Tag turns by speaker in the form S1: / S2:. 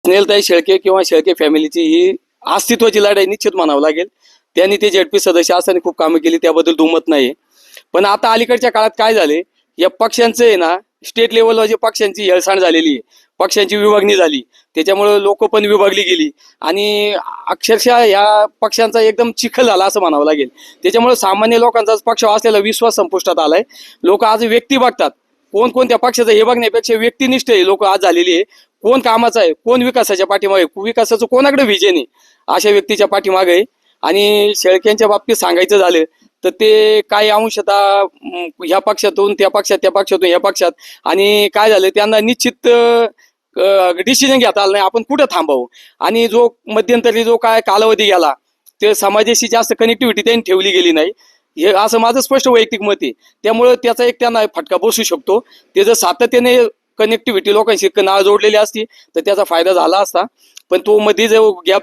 S1: स्नेहलताई शेळके किंवा शेळके फॅमिलीची ही अस्तित्वाची लढाई निश्चित म्हणावं लागेल. त्यांनी ते जेडपी सदस्य असताना खूप कामं केली, त्याबद्दल दुमत नाही. पण आता अलीकडच्या काळात काय झाले, या पक्षांचं आहे ना, स्टेट लेवलवर जे पक्षांची हेळसांड झालेली आहे, पक्षांची विभागणी झाली, त्याच्यामुळे लोक पण विभागली गेली आणि अक्षरशः या पक्षांचा एकदम चिखल झाला असं म्हणावं लागेल. त्याच्यामुळे सामान्य लोकांचा पक्ष असलेला विश्वास संपुष्टात आलाय. लोक आज व्यक्ती बघतात, कोण कोणत्या पक्षाचं हे बघण्यापेक्षा व्यक्तिनिष्ठ आहे लोक आज झालेली आहे. कोण कामाचं आहे, कोण विकासाच्या पाठीमागे, विकासाचं कोणाकडे व्हिजन आहे, अशा व्यक्तीच्या पाठीमागे आहे. आणि शेळक्यांच्या बाबतीत सांगायचं झालं तर ते काही अंशतः ह्या पक्षातून त्या पक्षात, त्या पक्षातून ह्या पक्षात, आणि काय झालं त्यांना निश्चित डिसिजन घेता आलं नाही आपण कुठं थांबावं. आणि जो मध्यंतरी जो काय कालावधी गेला ते समाजाशी जास्त कनेक्टिव्हिटी त्यांनी ठेवली गेली नाही, हे असं माझं स्पष्ट वैयक्तिक मत आहे. त्यामुळे त्याचा एक त्यांना फटका बसू शकतो. ते जर सातत्याने कनेक्टिव्हिटी लोकांशी नाळ जोडलेली असती तर त्याचा फायदा झाला असता. पण तो मध्ये जो गॅप